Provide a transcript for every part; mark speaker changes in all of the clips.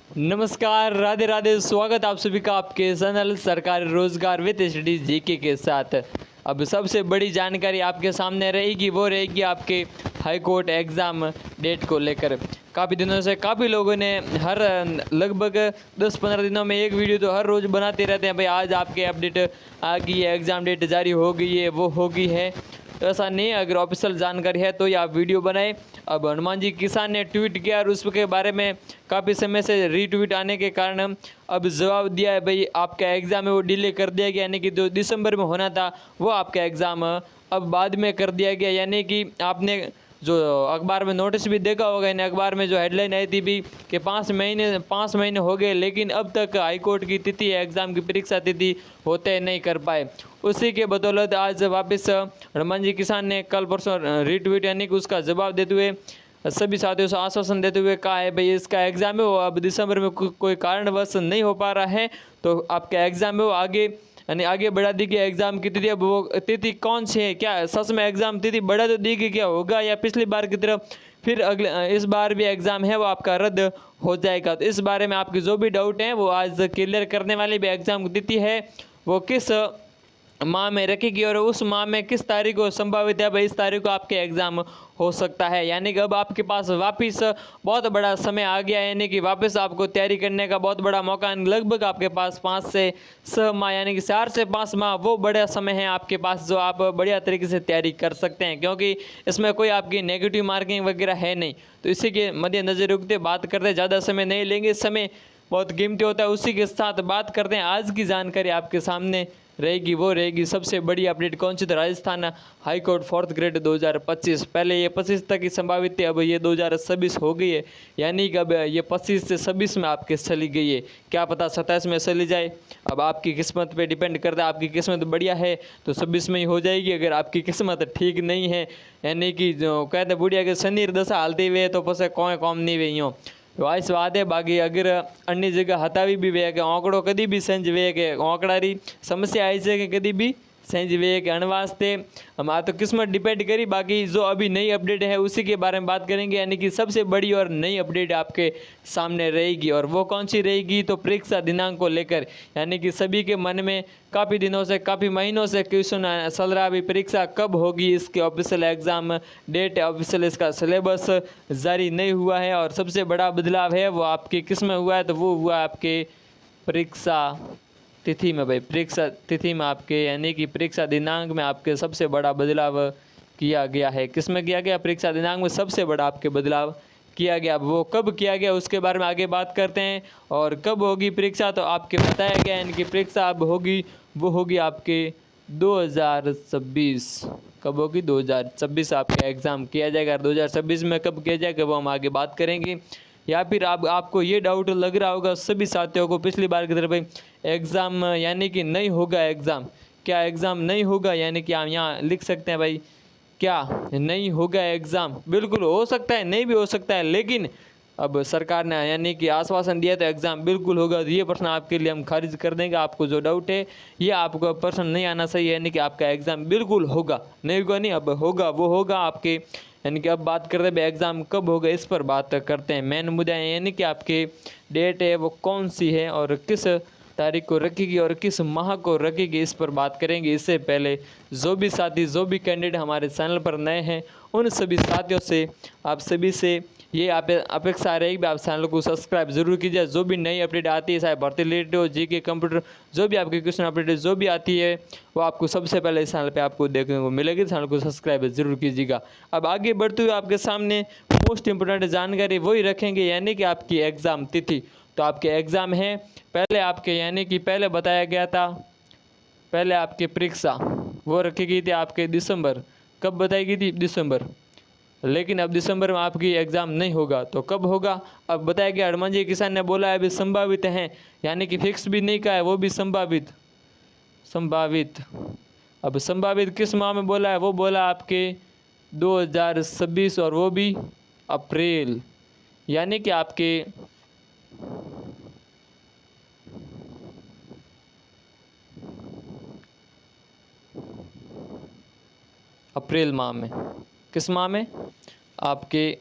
Speaker 1: नमस्कार, राधे राधे। स्वागत आप सभी का आपके चैनल सरकारी रोजगार विद स्टडी जीके के साथ। अब सबसे बड़ी जानकारी आपके सामने रहेगी, वो रहेगी आपके हाई कोर्ट एग्ज़ाम डेट को लेकर। काफ़ी दिनों से काफ़ी लोगों ने हर लगभग 10-15 दिनों में एक वीडियो तो हर रोज़ बनाते रहते हैं, भाई आज आपके अपडेट आ गई है, एग्ज़ाम डेट जारी हो गई है, वो हो गई है। तो ऐसा नहीं है, अगर ऑफिशियल जानकारी है तो ये आप वीडियो बनाएं। अब हनुमान जी किसान ने ट्वीट किया और उसके बारे में काफ़ी समय से रीट्वीट आने के कारण अब जवाब दिया है, भाई आपका एग्ज़ाम है वो डिले कर दिया गया, यानी कि जो दिसंबर में होना था वो आपका एग्ज़ाम अब बाद में कर दिया गया। यानी कि आपने जो अखबार में नोटिस भी देखा होगा, इन अखबार में जो हेडलाइन आई थी भी कि 5 महीने हो गए, लेकिन अब तक हाईकोर्ट की तिथि एग्ज़ाम की परीक्षा तिथि होते नहीं कर पाए। उसी के बदौलत आज वापस हनुमान जी किसान ने कल परसों रीट्वीट यानी कि उसका जवाब देते हुए सभी साथियों से आश्वासन देते हुए कहा है, भाई इसका एग्ज़ाम है वो अब दिसंबर में कोई कारणवश नहीं हो पा रहा है, तो आपका एग्ज़ाम है वो आगे यानी आगे बढ़ा दी गई। एग्ज़ाम की तिथि अब वो तिथि कौन सी है, क्या सच में एग्ज़ाम तिथि बढ़ा तो दी गई क्या होगा, या पिछली बार की तरह फिर अगले इस बार भी एग्ज़ाम है वो आपका रद्द हो जाएगा। तो इस बारे में आपके जो भी डाउट हैं वो आज क्लियर करने वाली भी एग्ज़ाम की तिथि है वो किस माह में रखेगी और उस माह में किस तारीख को संभावित है, भाई इस तारीख को आपके एग्ज़ाम हो सकता है। यानी कि अब आपके पास वापस बहुत बड़ा समय आ गया है, यानी कि वापस आपको तैयारी करने का बहुत बड़ा मौका। लगभग आपके पास 5 से 6 माह यानी कि 4 से 5 माह वो बड़ा समय है आपके पास, जो आप बढ़िया तरीके से तैयारी कर सकते हैं, क्योंकि इसमें कोई आपकी नेगेटिव मार्किंग वगैरह है नहीं। तो इसी के मद्देनज़र रखते बात करते, ज़्यादा समय नहीं लेंगे, समय बहुत कीमती होता है। उसी के साथ बात करते हैं, आज की जानकारी आपके सामने रहेगी वो रहेगी सबसे बड़ी अपडेट कौन सी, तो Rajasthan high court 4th grade 2025। पहले ये 25 तक की संभावित थी, अब ये 2026 हो गई है, यानी कि अब ये 25 से 26 में आपके चली गई है। क्या पता 27 में चली जाए, अब आपकी किस्मत पे डिपेंड करता है। आपकी किस्मत बढ़िया है तो 26 में ही हो जाएगी, अगर आपकी किस्मत ठीक नहीं है, यानी कि जो कहते बुढ़िया के शनि दशा हालती हुए तो पसे कोई कॉम नहीं हुई यूँ वाइस बात है। बाकी अगर अन्य जगह हतावी भी वे के आंकड़ो कदी भी संज वे के आंकड़ा समस्या आई है कि कदी भी संज वे के अणवास्ते हम आ तो किस्मत डिपेंड करी। बाकी जो अभी नई अपडेट है उसी के बारे में बात करेंगे, यानी कि सबसे बड़ी और नई अपडेट आपके सामने रहेगी, और वो कौन सी रहेगी, तो परीक्षा दिनांक को लेकर। यानी कि सभी के मन में काफ़ी दिनों से काफ़ी महीनों से क्वेश्चन चल रहा, अभी परीक्षा कब होगी, इसके ऑफिशियल एग्ज़ाम डेट ऑफिशियल इसका सिलेबस जारी नहीं हुआ है। और सबसे बड़ा बदलाव है वो आपके किस में हुआ है, तो वो हुआ आपके परीक्षा तिथि में। भाई परीक्षा तिथि में आपके यानी कि परीक्षा दिनांक में आपके सबसे बड़ा बदलाव किया गया है। किस में किया गया, परीक्षा दिनांक में सबसे बड़ा आपके बदलाव किया गया। अब वो कब किया गया उसके बारे में आगे बात करते हैं। और कब होगी परीक्षा, तो आपके बताया गया है इनकी परीक्षा अब होगी वो होगी आपके 2026। कब होगी, 2026 आपका एग्ज़ाम किया जाएगा। 2026 में कब किया जाएगा वो हम आगे बात करेंगे। या फिर आपको ये डाउट लग रहा होगा सभी साथियों को पिछली बार की तरफ, एग्ज़ाम यानी कि नहीं होगा एग्ज़ाम, क्या एग्ज़ाम नहीं होगा, यानी कि हम यहाँ लिख सकते हैं भाई क्या नहीं होगा एग्ज़ाम। बिल्कुल हो सकता है, नहीं भी हो सकता है, लेकिन अब सरकार ने यानी कि आश्वासन दिया तो एग्ज़ाम बिल्कुल होगा। तो ये प्रश्न आपके लिए हम खारिज कर देंगे। आपको जो डाउट है ये आपको प्रश्न नहीं आना चाहिए, यानी कि आपका एग्ज़ाम बिल्कुल होगा, नहीं होगा नहीं, अब होगा वो होगा आपके। यानी कि अब बात करते हैं एग्ज़ाम कब होगा, इस पर बात करते हैं। मेन मुद्दा है यानी कि आपके डेट है वो कौन सी है और किस तारीख को रखेगी और किस माह को रखेगी, इस पर बात करेंगे। इससे पहले जो भी साथी जो भी कैंडिडेट हमारे चैनल पर नए हैं उन सभी साथियों से आप सभी से ये अपेक्षा रहेगी कि आप चैनल को सब्सक्राइब जरूर कीजिए। जो भी नई अपडेट आती है, चाहे भर्ती रिलेटेड हो, जीके कंप्यूटर, जो भी आपकी क्वेश्चन अपडेट जो भी आती है वो आपको सबसे पहले इस चैनल पे आपको देखने को मिलेगी। चैनल को सब्सक्राइब जरूर कीजिएगा। अब आगे बढ़ते हुए आपके सामने मोस्ट इंपोर्टेंट जानकारी वही रखेंगे, यानी कि आपकी एग्ज़ाम तिथि। तो आपके एग्ज़ाम हैं पहले आपके, यानी कि पहले बताया गया था, पहले आपकी परीक्षा वो रखी गई थी आपके दिसंबर। कब बताई गई थी, दिसंबर। लेकिन अब दिसंबर में आपकी एग्ज़ाम नहीं होगा, तो कब होगा, अब बताया गया। हनुमान जी किसान ने बोला है अभी संभावित हैं, यानी कि फिक्स भी नहीं कहा है, वो भी संभावित संभावित। अब संभावित किस माह में बोला है, वो बोला आपके 2026 और वो भी अप्रैल, यानी कि आपके अप्रैल माह में। किस माह में, आपके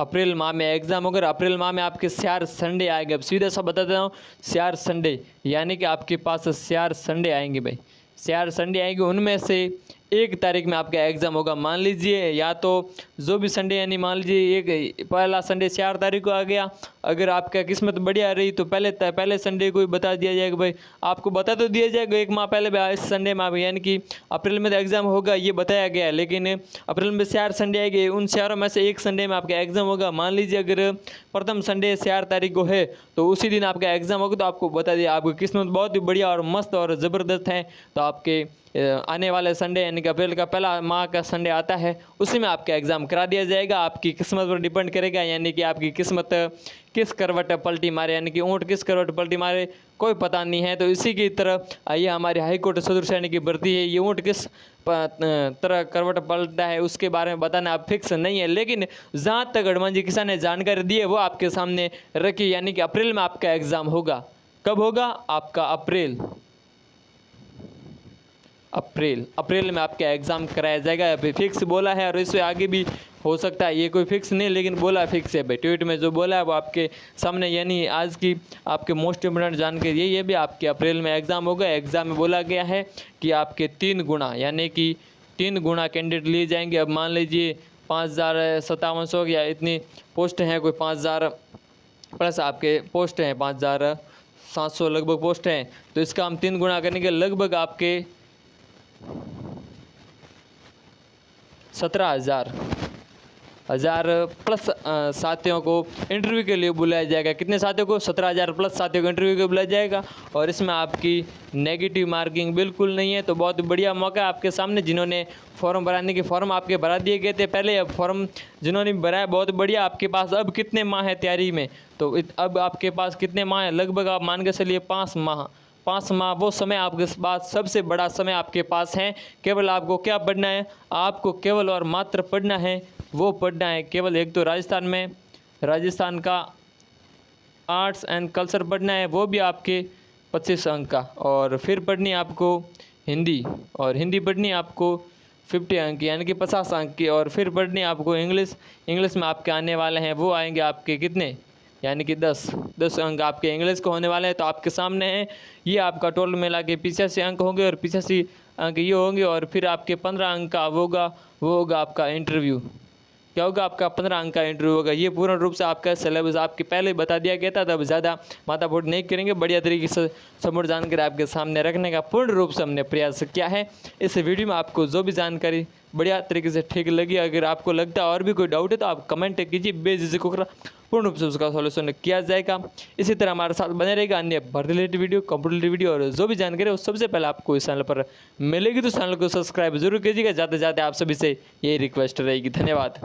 Speaker 1: अप्रैल माह में एग्ज़ाम होगा। अप्रैल माह में आपके 4 संडे आएंगे। अब सीधा सा बता देता हूँ, 4 संडे यानी कि आपके पास 4 संडे आएंगे भाई। 4 संडे आएंगे, उनमें से 1 तारीख में आपका एग्ज़ाम होगा। मान लीजिए या तो जो भी संडे, यानी मान लीजिए एक पहला संडे 4 तारीख को आ गया, अगर आपका किस्मत बढ़िया रही तो पहले संडे को ही बता दिया जाएगा भाई। आपको बता तो दिया जाएगा 1 माह पहले भाई, इस संडे में यानी कि अप्रैल में तो एग्ज़ाम होगा ये बताया गया है, लेकिन अप्रैल में 4 संडे आएंगे, उन 4 में से 1 संडे में आपका एग्ज़ाम होगा। मान लीजिए अगर प्रथम संडे 4 तारीख को है तो उसी दिन आपका एग्ज़ाम होगा, तो आपको बता दिया आपकी किस्मत बहुत ही बढ़िया और मस्त और ज़बरदस्त है। तो आपके आने वाले संडे यानी कि अप्रैल का पहला माह का संडे आता है, उसी में आपका एग्ज़ाम करा दिया जाएगा। आपकी किस्मत पर डिपेंड करेगा, यानी कि आपकी किस्मत किस करवट पलटी मारे, यानी कि ऊँट किस करवट पलटी मारे कोई पता नहीं है। तो इसी की तरह ये हमारे हाईकोर्ट सदस्य यानी कि भर्ती है, ये ऊँट किस तरह करवट पलटा है उसके बारे में बताना अब फिक्स नहीं है, लेकिन जहाँ तक हनुमान जी किसान ने जानकारी दी है वो आपके सामने रखी, यानी कि अप्रैल में आपका एग्ज़ाम होगा। कब होगा आपका? अप्रैल में आपका एग्ज़ाम कराया जाएगा। अभी फिक्स बोला है, और इससे आगे भी हो सकता है, ये कोई फिक्स नहीं, लेकिन बोला फिक्स है भाई। ट्वीट में जो बोला है वो आपके सामने, यानी आज की आपके मोस्ट इम्पोर्टेंट जानकारी ये भी आपके अप्रैल में एग्ज़ाम होगा। एग्ज़ाम में बोला गया है कि आपके 3 गुना, यानी कि 3 गुना कैंडिडेट लिए जाएंगे। अब मान लीजिए 5,057 या इतनी पोस्ट हैं, कोई 5,000 प्लस आपके पोस्ट हैं, 5,700 लगभग पोस्ट हैं, तो इसका हम 3 गुना करने के लगभग आपके 17,000 प्लस साथियों को इंटरव्यू के लिए बुलाया जाएगा। कितने साथियों को? 17,000 प्लस साथियों को इंटरव्यू के लिए बुलाया जाएगा, और इसमें आपकी नेगेटिव मार्किंग बिल्कुल नहीं है। तो बहुत बढ़िया मौका है आपके सामने। जिन्होंने फॉर्म भराने के फॉर्म आपके भरा दिए गए थे पहले, अब फॉर्म जिन्होंने भराया बहुत बढ़िया। आपके पास अब कितने माह है तैयारी में? तो अब आपके पास कितने माह है? लगभग आप मान के चलिए 5 माह। 5 माह वो समय आपके पास, सबसे बड़ा समय आपके पास है। केवल आपको क्या पढ़ना है? आपको केवल और मात्र पढ़ना है, वो पढ़ना है केवल एक तो राजस्थान का आर्ट्स एंड कल्चर पढ़ना है, वो भी आपके 25 अंक का, और फिर पढ़नी है आपको हिंदी, और हिंदी पढ़नी है आपको 50 अंक की, यानी कि 50 अंक की, और फिर पढ़नी है आपको इंग्लिश में आपके आने वाले हैं, वो आएंगे आपके कितने, यानी कि 10 अंक आपके इंग्लिश को होने वाले हैं। तो आपके सामने है ये आपका टोटल मिला के 85 अंक होंगे, और 85 अंक ये होंगे, और फिर आपके 15 अंक का वो होगा आपका इंटरव्यू। क्या होगा? आपका 15 अंक का इंटरव्यू होगा। ये पूर्ण रूप से आपका सिलेबस आपके पहले ही बता दिया गया था, तब ज़्यादा माथाफोड़ नहीं करेंगे। बढ़िया तरीके से समूह जानकारी आपके सामने रखने का पूर्ण रूप से हमने प्रयास किया है। इस वीडियो में आपको जो भी जानकारी बढ़िया तरीके से ठीक लगी, अगर आपको लगता है और भी कोई डाउट है तो आप कमेंट कीजिए, बेझिझक होकर पूर्ण रूप से उसका सॉल्यूशन किया जाएगा। इसी तरह हमारे साथ बने रहेगा अन्य भर्ती related video, computer related video, और जो भी जानकारी है वो सबसे पहले आपको इस चैनल पर मिलेगी। तो चैनल को सब्सक्राइब जरूर कीजिएगा। ज़्यादा से ज़्यादा आप सभी से यही रिक्वेस्ट रहेगी। धन्यवाद।